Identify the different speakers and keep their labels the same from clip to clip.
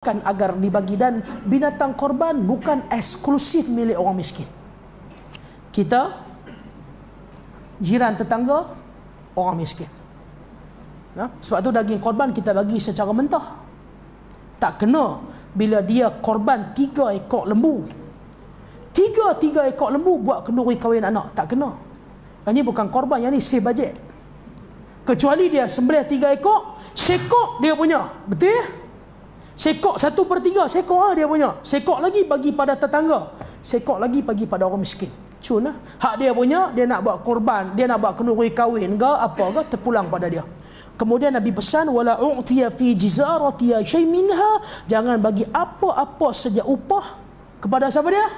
Speaker 1: agar dibagi, dan binatang korban bukan eksklusif milik orang miskin. Kita, jiran tetangga, orang miskin. Sebab tu daging korban kita bagi secara mentah. Tak kena bila dia korban 3 ekor lembu. 3 ekor lembu buat kenduri kahwin anak. Tak kena. Ini bukan korban, yang ni save bajet. Kecuali dia sembelih 3 ekor, sekok dia punya. Betul ya? Sekok 1/3 sekok dia punya. Sekok lagi bagi pada tetangga. Sekok lagi bagi pada orang miskin. Cun lah. Hak dia punya, dia nak buat korban, dia nak buat kenduri kahwin ke apa ke, terpulang pada dia. Kemudian Nabi pesan, wala u'tiya fi jizaratiya syai minha, jangan bagi apa-apa saja upah kepada siapa dia?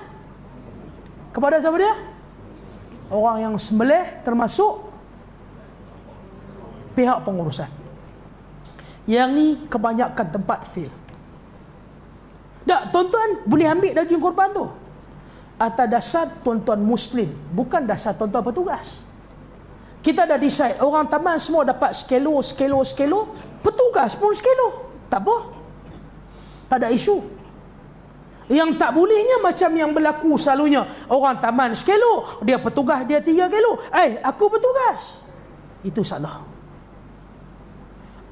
Speaker 1: Kepada siapa dia? Orang yang sembelih, termasuk pihak pengurusan. Yang ni kebanyakan tempat fail. Tak, tuan-tuan boleh ambil daging korban tu atas dasar tuan-tuan Muslim, bukan dasar tuan-tuan petugas. Kita dah decide, orang taman semua dapat sekilo, petugas pun sekilo. Tak apa. Tak ada isu. Yang tak bolehnya macam yang berlaku selalunya. Orang taman sekilo, dia petugas dia 3 kilo. Aku petugas. Itu salah.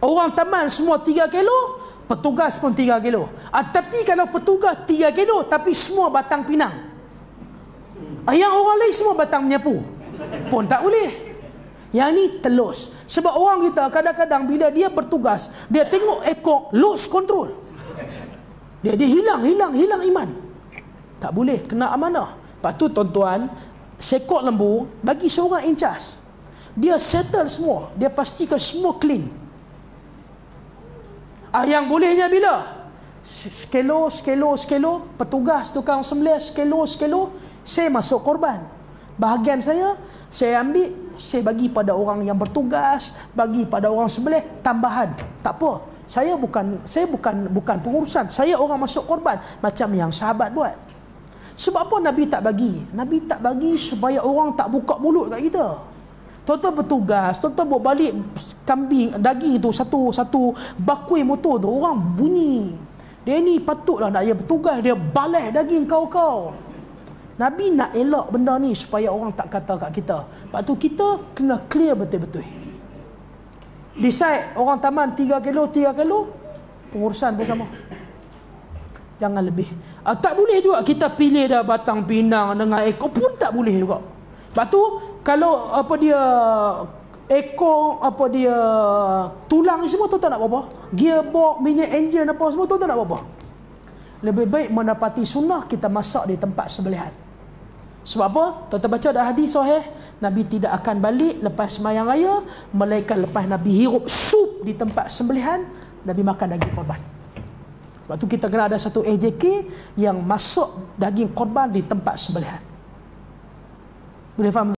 Speaker 1: Orang taman semua 3 kilo, petugas pun 3 kilo. Tapi kalau petugas 3 kilo tapi semua batang pinang, yang orang lain semua batang menyapu, pun tak boleh. Yang ni telus. Sebab orang kita kadang-kadang bila dia bertugas, dia tengok ekor, lose control. Dia hilang iman. Tak boleh, kena amanah. Lepas tu tuan-tuan, sekok lembu bagi seorang in charge. Dia settle semua, dia pastikan semua clean. Yang bolehnya bila? Sekilo, petugas tukang sembelih sekilo, saya masuk korban. Bahagian saya ambil, saya bagi pada orang yang bertugas, bagi pada orang sembelih tambahan. Tak apa. Saya bukan pengurusan. Saya orang masuk korban macam yang sahabat buat. Sebab apa Nabi tak bagi? Nabi tak bagi supaya orang tak buka mulut kat kita. Tuan-tuan bertugas, tuan-tuan bawa balik kambing, daging tu satu bakui motor tu, orang bunyi. Dia ni patutlah nak dia bertugas, dia balas daging kau. Nabi nak elak benda ni supaya orang tak kata kat kita. Lepas tu kita kena clear betul-betul. Decide orang taman 3 kilo, pengurusan pun sama. Jangan lebih. Tak boleh juga kita pilih dah batang pinang dengan ekor, pun tak boleh juga. Lepas tu kalau ekor, tulang semua, tuan tak nak apa-apa. Gearbox, minyak enjin apa semua, tuan tak nak apa-apa. Lebih baik mendapati sunnah, kita masak di tempat sembelihan. Sebab apa? Tuan-tuan baca dah hadis sahih, Nabi tidak akan balik lepas sembahyang raya, melainkan lepas Nabi hirup sup di tempat sembelihan, Nabi makan daging korban. Sebab tu kita kena ada satu AJK yang masuk daging korban di tempat sembelihan. Boleh faham?